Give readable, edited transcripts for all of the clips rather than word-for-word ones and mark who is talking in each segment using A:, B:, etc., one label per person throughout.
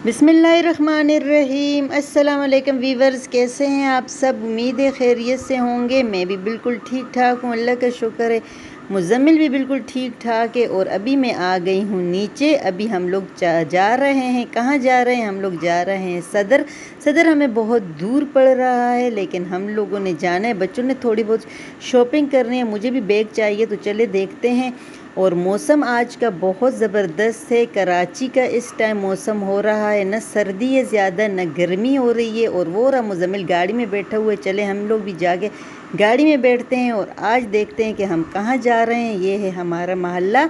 A: बिस्मिल्लाहिर्रहमानिर्रहीम। अस्सलाम वालेकुम वीवर्स, कैसे हैं आप सब? उम्मीद है खैरियत से होंगे। मैं भी बिल्कुल ठीक ठाक हूँ, अल्लाह का शुक्र है। मुज़म्मिल भी बिल्कुल ठीक ठाक है। और अभी मैं आ गई हूँ नीचे। अभी हम लोग जा रहे हैं, कहाँ जा रहे हैं? हम लोग जा रहे हैं सदर। सदर हमें बहुत दूर पड़ रहा है, लेकिन हम लोगों ने जाना है। बच्चों ने थोड़ी बहुत शॉपिंग करनी है, मुझे भी बैग चाहिए, तो चले देखते हैं। और मौसम आज का बहुत ज़बरदस्त है। कराची का इस टाइम मौसम हो रहा है, न सर्दी है ज़्यादा न गर्मी हो रही है। और वो रहा मुज़म्मिल गाड़ी में बैठा हुआ है। चले हम लोग भी जाके गाड़ी में बैठते हैं और आज देखते हैं कि हम कहाँ जा रहे हैं। ये है हमारा मोहल्ला।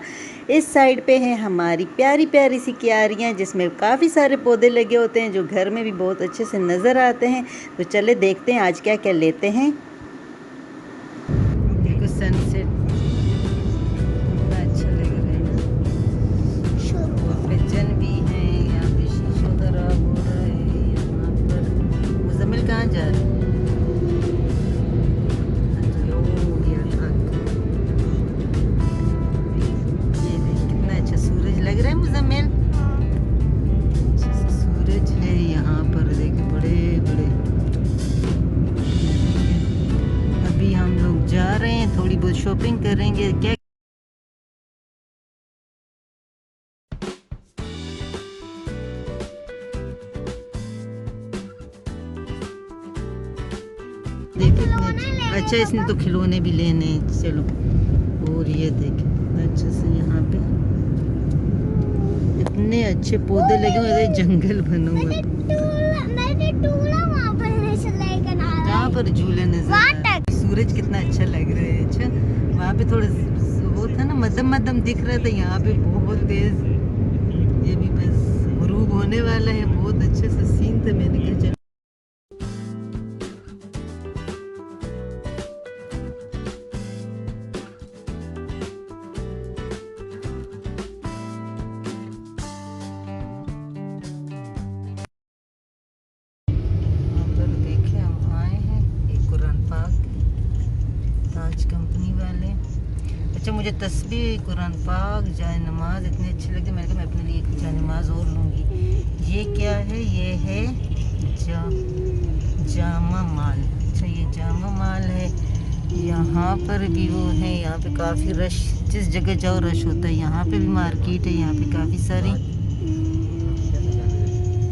A: इस साइड पे है हमारी प्यारी प्यारी सी क्यारियाँ, जिसमें काफ़ी सारे पौधे लगे होते हैं जो घर में भी बहुत अच्छे से नज़र आते हैं। तो चले देखते हैं आज क्या क्या लेते हैं। देखो सनसेट अच्छा लग रहा है। जन भी है यहाँ पे, शीशो खराब हो रहा है यहाँ पर। मुज़म्मिल कहाँ जा रहे हैं? ये देख कितना अच्छा सूरज लग रहा है मुज़म्मिल। अच्छा सा सूरज है यहाँ पर, देखो बड़े बड़े। अभी हम लोग जा रहे हैं, थोड़ी बहुत शॉपिंग करेंगे। क्या देखे अच्छा, इसने तो खिलौने भी लेने हैं। चलो। और ये देखे अच्छे से यहाँ पे इतने अच्छे पौधे लगे हुए, जंगल बना हुआ है। कहाँ पर झूले नजर आ रहे हैं? सूरज कितना अच्छा लग रहा है। अच्छा, वहाँ पे थोड़ा वो था ना, मध्यम मध्यम दिख रहा था, यहाँ पे बहुत तेज। ये भी बस गुरूब होने वाला है। बहुत अच्छे से सीन था। मैंने कहा चलो ताज कंपनी वाले। अच्छा, मुझे तस्बीह, कुरान पाक, जाए नमाज इतने अच्छे लगे। मैंने कहा मैं अपने लिए एक जाए नमाज और लूँगी। ये क्या है? ये है जामा माल। अच्छा, ये जामा माल है। यहाँ पर भी वो है, यहाँ पे काफ़ी रश, जिस जगह जाओ रश होता है। यहाँ पे भी मार्केट है, यहाँ पे काफ़ी सारी।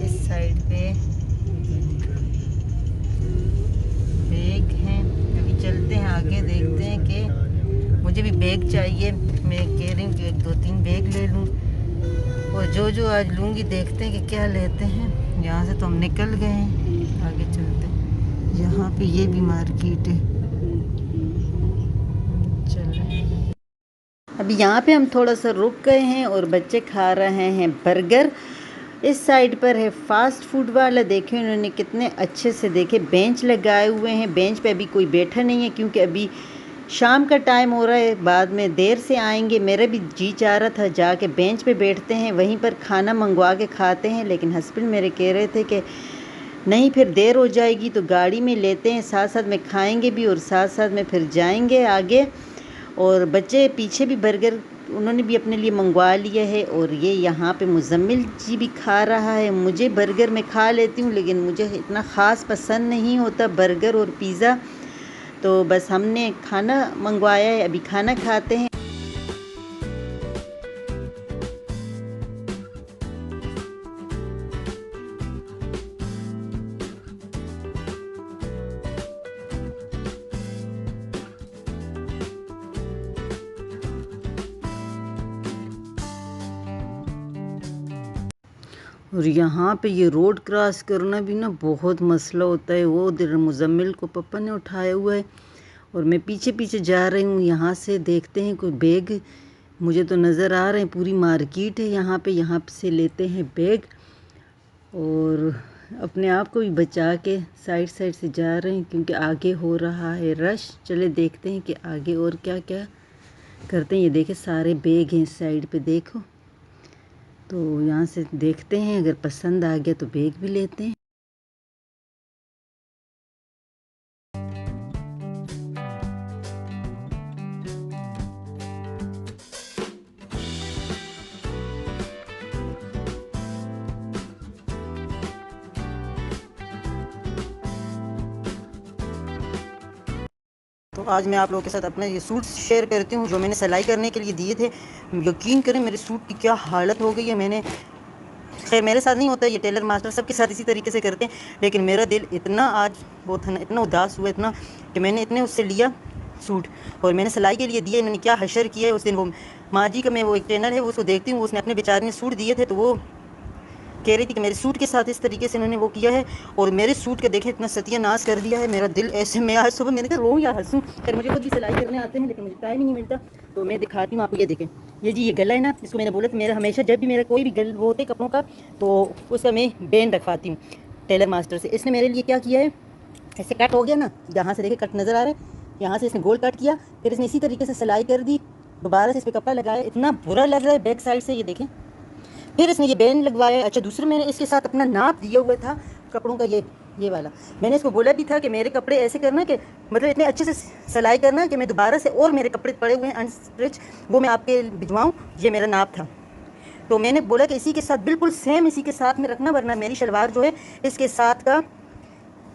A: इस साइड पे बैग हैं। अभी चलते हैं आगे, देखते हैं कि मुझे भी बैग चाहिए। मैं कह रही हूँ कि 1-2-3 बैग ले लूँ। और जो आज लूँगी, देखते हैं कि क्या लेते हैं। यहाँ से तो हम निकल गए हैं, आगे चलते हैं। यहाँ पे ये भी मार्केट है। चल रहे हैं अभी यहाँ पे हम थोड़ा सा रुक गए हैं और बच्चे खा रहे हैं बर्गर। इस साइड पर है फास्ट फूड वाला। देखे उन्होंने कितने अच्छे से, देखे बेंच लगाए हुए हैं। बेंच पे अभी कोई बैठा नहीं है, क्योंकि अभी शाम का टाइम हो रहा है, बाद में देर से आएंगे। मेरा भी जी चाह रहा था जाके बेंच पे बैठते हैं, वहीं पर खाना मंगवा के खाते हैं, लेकिन हस्बैंड मेरे कह रहे थे कि नहीं, फिर देर हो जाएगी, तो गाड़ी में लेते हैं, साथ साथ में खाएंगे भी और साथ साथ में फिर जाएंगे आगे। और बच्चे पीछे भी बर्गर उन्होंने भी अपने लिए मंगवा लिया है। और ये यहाँ पे मुज़म्मिल जी भी खा रहा है। मुझे बर्गर मैं खा लेती हूँ, लेकिन मुझे इतना ख़ास पसंद नहीं होता बर्गर और पिज़्ज़ा। तो बस हमने खाना मंगवाया है, अभी खाना खाते हैं। और यहाँ पे ये रोड क्रॉस करना भी ना बहुत मसला होता है। वो उधर मुज़म्मिल को पापा ने उठाया हुआ है और मैं पीछे पीछे जा रही हूँ। यहाँ से देखते हैं कोई बैग मुझे तो नज़र आ रहे हैं। पूरी मार्केट है यहाँ पे, यहाँ से लेते हैं बैग और अपने आप को भी बचा के साइड साइड से जा रहे हैं, क्योंकि आगे हो रहा है रश। चले देखते हैं कि आगे और क्या क्या करते हैं। ये देखे सारे बैग हैं इस साइड पे, देखो। तो यहाँ से देखते हैं, अगर पसंद आ गया तो बैग भी लेते हैं। तो आज मैं आप लोगों के साथ अपने ये सूट शेयर करती हूँ जो मैंने सिलाई करने के लिए दिए थे। यकीन करें मेरे सूट की क्या हालत हो गई है। मैंने खैर मेरे साथ नहीं होता, ये टेलर मास्टर सबके साथ इसी तरीके से करते हैं, लेकिन मेरा दिल इतना आज वो था ना, इतना उदास हुआ इतना कि मैंने इतने उससे लिया सूट और मैंने सिलाई के लिए दिए। इन्होंने क्या हशर किया है। उस दिन वो माँ जी का मैं वो एक ट्रेनर है, वो उसको देखती हूँ, उसने अपने बेचारे ने सूट दिए थे तो वो कह रही थी कि मेरे सूट के साथ इस तरीके से इन्होंने वो किया है और मेरे सूट के देखे इतना सत्यानाश कर दिया है। मेरा दिल ऐसे, मैं आज सुबह मैंने कहा रोऊँ या हंसूँ। खैर मुझे खुद भी सिलाई करने आते हैं लेकिन मुझे टाइम ही नहीं मिलता, तो मैं दिखाती हूँ आपको। ये देखें, ये जी ये गला है ना, इसको मैंने बोला था मेरा हमेशा जब भी मेरा कोई भी गल वो होते कपड़ों का तो उसका मैं बैन रखवाती हूँ टेलर मास्टर से। इसने मेरे लिए क्या किया है, ऐसे कट हो गया ना, यहाँ से देखे कट नज़र आ रहा है, यहाँ से इसने गोल कट किया, फिर इसने इसी तरीके से सिलाई कर दी, दोबारा से इस पर कपड़ा लगाया, इतना बुरा लग रहा है बैक साइड से। ये देखें, फिर इसने ये बैंड लगवाया। अच्छा दूसरा मैंने इसके साथ अपना नाप दिया हुआ था कपड़ों का, ये वाला मैंने इसको बोला भी था कि मेरे कपड़े ऐसे करना कि मतलब इतने अच्छे से सिलाई करना कि मैं दोबारा से और मेरे कपड़े पड़े हुए हैं अनस्टिच वो मैं आपके भिजवाऊँ। ये मेरा नाप था, तो मैंने बोला कि इसी के साथ बिल्कुल सेम इसी के साथ में रखना, वरना मेरी शलवार जो है इसके साथ का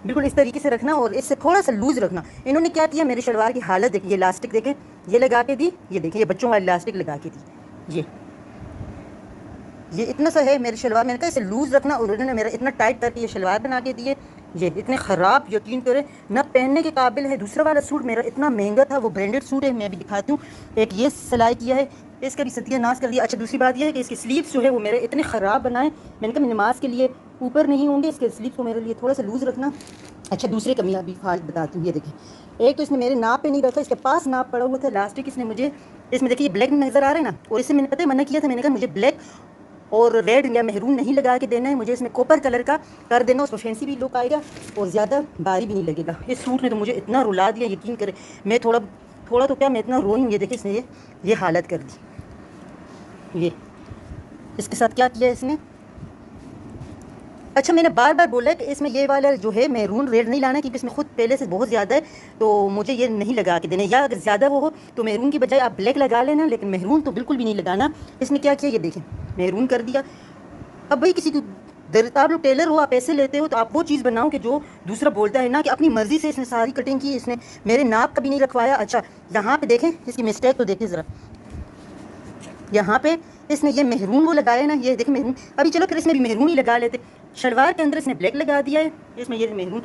A: बिल्कुल इस तरीके से रखना और इससे थोड़ा सा लूज़ रखना। इन्होंने क्या किया, मेरी शलवार की हालत देखिए, ये इलास्टिक देखें, ये लगा के दी, ये देखिए ये बच्चों वाली इलास्टिक लगा के दी, ये इतना सा है मेरी शलवार। मैंने कहा इसे लूज़ रखना और उन्होंने मेरा इतना टाइट करके ये शलवार बना के दिए। ये इतने ख़राब, यकीन करें ना पहनने के काबिल है। दूसरा वाला सूट मेरा इतना महंगा था, वो ब्रांडेड सूट है, मैं भी दिखाती हूँ। एक ये सिलाई किया है, इसका भी सत्यानाश कर दिया। अच्छा दूसरी बात यह है कि इसके स्लीव्स जो है वो मेरे इतने ख़राब बनाए। मैंने कहा नमाज के लिए ऊपर नहीं होंगे, इसके स्लीव्स को मेरे लिए थोड़ा सा लूज़ रखना। अच्छा दूसरी कमी अभी फाल बताती हूँ। ये देखिए, एक तो इसने मेरे नाप पे नहीं रखा, इसके पास नाप पड़ा हुआ था लास्टिक। इसने मुझे इसमें देखिए ब्लैक नज़र आ रहा है ना, और इससे मैंने पता है मना किया था, मैंने कहा मुझे ब्लैक और रेड या मेहरून नहीं लगा के देना है, मुझे इसमें कॉपर कलर का कर देना, उसको फैंसी भी लुक आएगा और ज़्यादा भारी भी नहीं लगेगा। इस सूट ने तो मुझे इतना रुला दिया, यकीन करें मैं थोड़ा थोड़ा तो क्या मैं इतना रोई हूँ। ये देखिए इसने ये हालत कर दी। ये इसके साथ क्या किया इसने। अच्छा मैंने बार बार बोला है कि इसमें ये वाला जो है मैरून रेड नहीं लाना, क्योंकि इसमें खुद पहले से बहुत ज़्यादा है, तो मुझे ये नहीं लगा के देना, या अगर ज़्यादा वो हो तो मैरून की बजाय आप ब्लैक लगा लेना, लेकिन मैरून तो बिल्कुल भी नहीं लगाना। इसने क्या किया, ये देखें मैरून कर दिया। अब भाई किसी को आप लोग टेलर हो, आप पैसे लेते हो तो आप वो चीज़ बनाओ कि जो दूसरा बोलता है ना, कि अपनी मर्ज़ी से इसने सारी कटिंग की, इसने मेरे नाप का भी नहीं रखवाया। अच्छा यहाँ पे देखें इसकी मिस्टेक तो देखें ज़रा, यहाँ पे इसने ये मेहरून वो लगाया ना, ये देखें मेहरून। अभी चलो फिर इसमें भी मेहरून ही लगा लेते, शलवार के अंदर इसने ब्लैक लगा दिया है, इसमें ये मेहरून।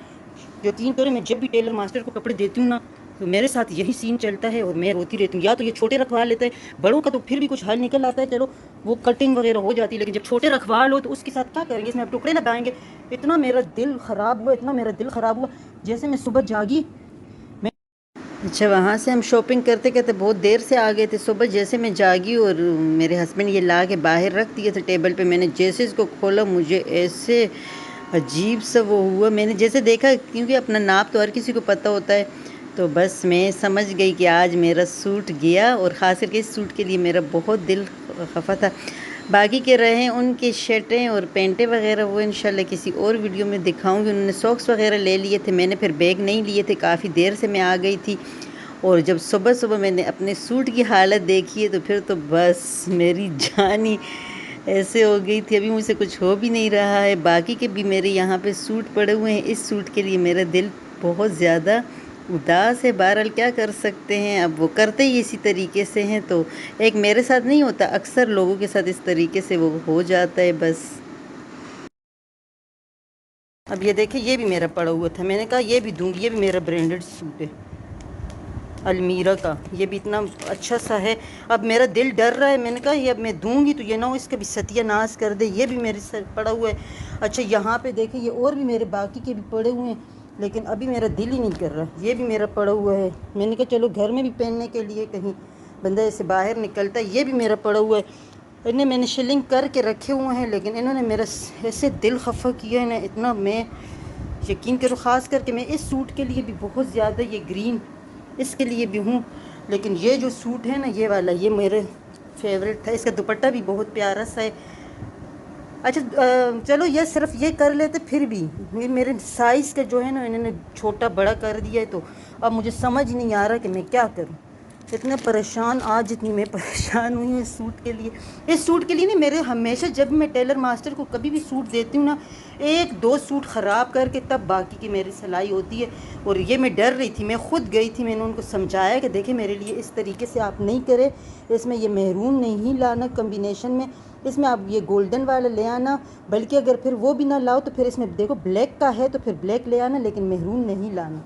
A: यकीन करें मैं जब भी टेलर मास्टर को कपड़े देती हूँ ना तो मेरे साथ यही सीन चलता है और मैं रोती रहती हूँ। या तो ये छोटे रखवा लेते हैं, बड़ों का तो फिर भी कुछ हल निकल आता है, चलो वो कटिंग वगैरह हो जाती है, लेकिन जब छोटे रखवा लो तो उसके साथ क्या करेंगे, इसमें अब टुकड़े लगाएंगे। इतना मेरा दिल ख़राब हुआ, इतना मेरा दिल ख़राब हुआ, जैसे मैं सुबह जागी। अच्छा वहाँ से हम शॉपिंग करते करते बहुत देर से आ गए थे। सुबह जैसे मैं जागी और मेरे हस्बैंड ये ला के बाहर रख दिए थे टेबल पे, मैंने जैसे इसको खोला मुझे ऐसे अजीब सा वो हुआ। मैंने जैसे देखा, क्योंकि अपना नाप तो हर किसी को पता होता है, तो बस मैं समझ गई कि आज मेरा सूट गया, और ख़ास करके इस सूट के लिए मेरा बहुत दिल खफा था। बाकी के रहे उनकी शर्टें और पैंटें वगैरह, वो इंशाल्लाह किसी और वीडियो में दिखाऊंगी। उन्होंने सॉक्स वगैरह ले लिए थे, मैंने फिर बैग नहीं लिए थे, काफ़ी देर से मैं आ गई थी। और जब सुबह सुबह मैंने अपने सूट की हालत देखी है तो फिर तो बस मेरी जान ही ऐसे हो गई थी। अभी मुझसे कुछ हो भी नहीं रहा है। बाकी के भी मेरे यहाँ पे सूट पड़े हुए हैं, इस सूट के लिए मेरा दिल बहुत ज़्यादा उदास है। बहरहाल क्या कर सकते हैं, अब वो करते ही इसी तरीके से हैं, तो एक मेरे साथ नहीं होता, अक्सर लोगों के साथ इस तरीके से वो हो जाता है बस। अब ये देखिए ये भी मेरा पड़ा हुआ था, मैंने कहा ये भी दूंगी, ये भी मेरा ब्रांडेड सूट है अलमीरा का, ये भी इतना अच्छा सा है। अब मेरा दिल डर रहा है, मैंने कहा ये अब मैं दूंगी तो ये ना हो इसका भी सत्यानाश कर दे। ये भी मेरे सर पड़ा हुआ है। अच्छा यहाँ पे देखिए ये और भी मेरे बाकी के भी पड़े हुए हैं, लेकिन अभी मेरा दिल ही नहीं कर रहा। ये भी मेरा पड़ा हुआ है, मैंने कहा चलो घर में भी पहनने के लिए कहीं बंदा ऐसे बाहर निकलता है। ये भी मेरा पड़ा हुआ है, इन्हें मैंने शिलिंग करके रखे हुए हैं, लेकिन इन्होंने मेरा ऐसे दिल खफा किया है ना इतना, मैं यकीन करो ख़ास करके मैं इस सूट के लिए भी बहुत ज़्यादा, ये ग्रीन इसके लिए भी हूँ, लेकिन ये जो सूट है ना ये वाला, ये मेरे फेवरेट था। इसका दुपट्टा भी बहुत प्यारा सा है। अच्छा चलो ये सिर्फ ये कर लेते, फिर भी मेरे साइज़ का जो है ना इन्होंने छोटा बड़ा कर दिया है, तो अब मुझे समझ नहीं आ रहा कि मैं क्या करूँ। इतना परेशान, आज जितनी मैं परेशान हुई हूँ इस सूट के लिए। इस सूट के लिए नहीं, मेरे हमेशा जब मैं टेलर मास्टर को कभी भी सूट देती हूँ ना, 1-2 सूट ख़राब करके तब बाकी की मेरी सिलाई होती है। और ये मैं डर रही थी, मैं ख़ुद गई थी, मैंने उनको समझाया कि देखें मेरे लिए इस तरीके से आप नहीं करें, इसमें ये मेहरून नहीं लाना कम्बिनेशन में, इसमें आप ये गोल्डन वाला ले आना, बल्कि अगर फिर वो भी ना लाओ तो फिर इसमें देखो ब्लैक का है तो फिर ब्लैक ले आना, लेकिन मेहरून नहीं लाना।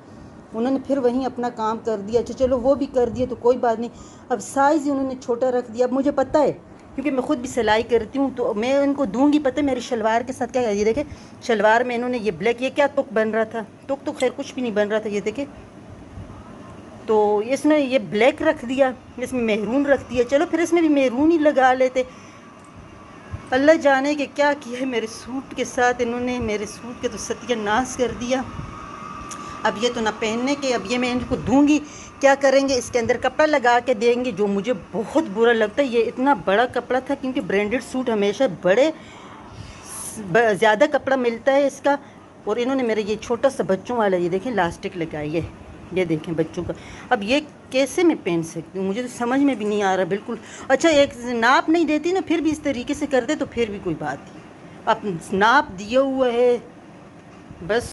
A: उन्होंने फिर वहीं अपना काम कर दिया। अच्छा चलो वो भी कर दिया तो कोई बात नहीं। अब साइज़ ही उन्होंने छोटा रख दिया। अब मुझे पता है क्योंकि मैं ख़ुद भी सिलाई करती हूँ, तो मैं उनको दूंगी। पता है मेरी शलवार के साथ क्या, ये देखे शलवार में इन्होंने ये ब्लैक, ये क्या तुक बन रहा था, तुक तो खैर कुछ भी नहीं बन रहा था, ये देखे तो इसने ये ब्लैक रख दिया, इसमें मेहरून रख दिया। चलो फिर इसमें भी मेहरून ही लगा लेते। अल्लाह जाने के क्या किया है मेरे सूट के साथ इन्होंने, मेरे सूट के तो सत्यानाश कर दिया। अब ये तो ना पहनने के, अब ये मैं इनको दूंगी, क्या करेंगे इसके अंदर कपड़ा लगा के देंगे, जो मुझे बहुत बुरा लगता है। ये इतना बड़ा कपड़ा था क्योंकि ब्रांडेड सूट हमेशा बड़े ज़्यादा कपड़ा मिलता है इसका। और इन्होंने मेरे ये छोटा सा बच्चों वाला, ये देखें लास्टिक लगाई है, ये देखें बच्चों का। अब ये कैसे मैं पहन सकती हूँ, मुझे तो समझ में भी नहीं आ रहा बिल्कुल। अच्छा एक नाप नहीं देती ना, फिर भी इस तरीके से कर दे तो फिर भी कोई बात नहीं। अब नाप दिया हुआ है, बस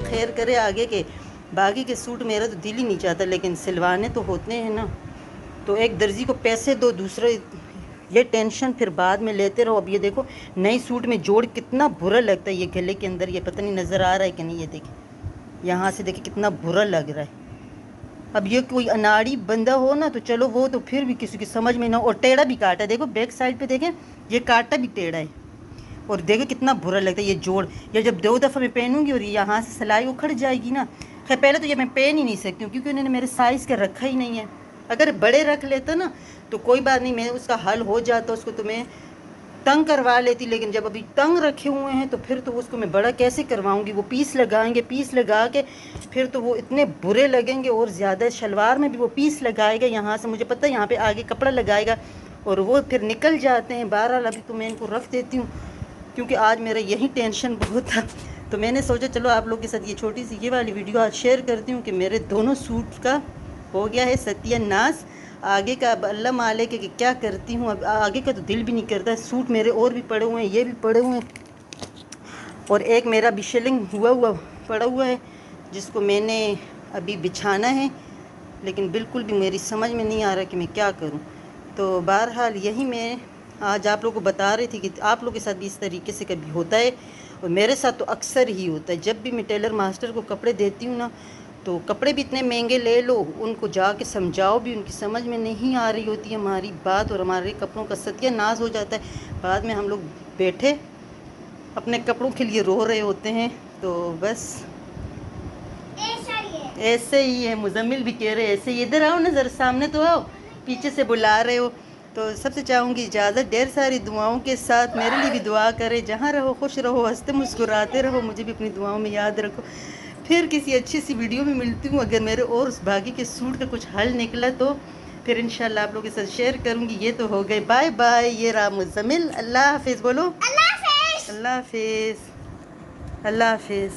A: खैर करे आगे के। बाकी के सूट मेरा तो दिल ही नहीं चाहता, लेकिन सिलवाने तो होते हैं ना। तो एक दर्जी को पैसे दो, दूसरे ये टेंशन फिर बाद में लेते रहो। अब ये देखो नई सूट में जोड़ कितना बुरा लगता है, ये गले के अंदर, ये पता नहीं नज़र आ रहा है कि नहीं, ये देखिए यहाँ से देखिए कितना बुरा लग रहा है। अब ये कोई अनाड़ी बंदा हो ना तो चलो वो तो फिर भी किसी की समझ में ना। और टेढ़ा भी काटा है, देखो बैक साइड पे देखें ये काटा भी टेढ़ा है। और देखो कितना बुरा लगता है ये जोड़। ये जब 2 दफ़ा मैं पहनूंगी और यहाँ से सिलाई उखड़ जाएगी ना, खैर पहले तो ये मैं पहन ही नहीं सकती हूँ क्योंकि उन्होंने मेरे साइज़ का रखा ही नहीं है। अगर बड़े रख लेता ना तो कोई बात नहीं, मैं उसका हल हो जाता, उसको तो मैं तंग करवा लेती। लेकिन जब अभी तंग रखे हुए हैं तो फिर तो उसको मैं बड़ा कैसे करवाऊँगी। वो पीस लगाएंगे, पीस लगा के फिर तो वो इतने बुरे लगेंगे। और ज़्यादा शलवार में भी वो पीस लगाएगा, यहाँ से मुझे पता है यहाँ पर आगे कपड़ा लगाएगा और वो फिर निकल जाते हैं। बहरहाल अभी तो मैं इनको रख देती हूँ क्योंकि आज मेरा यही टेंशन बहुत था। तो मैंने सोचा चलो आप लोग के साथ ये छोटी सी ये वाली वीडियो आज शेयर करती हूँ कि मेरे दोनों सूट का हो गया है सत्यानाश। आगे का अब अल्लाह मालिक है कि क्या करती हूँ। अब आगे का तो दिल भी नहीं करता। सूट मेरे और भी पड़े हुए हैं, ये भी पड़े हुए हैं, और एक मेरा भी शेलिंग हुआ पड़ा हुआ है जिसको मैंने अभी बिछाना है, लेकिन बिल्कुल भी मेरी समझ में नहीं आ रहा कि मैं क्या करूँ। तो बहरहाल यही मैं आज आप लोगों को बता रही थी कि आप लोगों के साथ भी इस तरीके से कभी होता है, और मेरे साथ तो अक्सर ही होता है। जब भी मैं टेलर मास्टर को कपड़े देती हूँ ना, तो कपड़े भी इतने महंगे ले लो, उनको जाके समझाओ भी, उनकी समझ में नहीं आ रही होती है हमारी बात, और हमारे कपड़ों का सत्यानाश हो जाता है। बाद में हम लोग बैठे अपने कपड़ों के लिए रो रहे होते हैं। तो बस ऐसे ही है। मुजम्मिल भी कह रहे ऐसे ही, इधर आओ ना ज़रा, सामने तो आओ, पीछे से बुला रहे हो। तो सबसे चाहूँगी इजाज़त, ढेर सारी दुआओं के साथ मेरे लिए भी दुआ करें। जहाँ रहो खुश रहो, हंसते मुस्कुराते रहो, मुझे भी अपनी दुआओं में याद रखो। फिर किसी अच्छी सी वीडियो में मिलती हूँ। अगर मेरे और उस बाकी के सूट का कुछ हल निकला तो फिर इंशाल्लाह आप लोगों के साथ शेयर करूँगी। ये तो हो गए, बाय बाय। ये रहा मुजम्मिल। अल्लाह हाफिज़ बोलो। अल्लाह हाफिज़, अल्लाह हाफिज़, अल्लाह हाफिज़।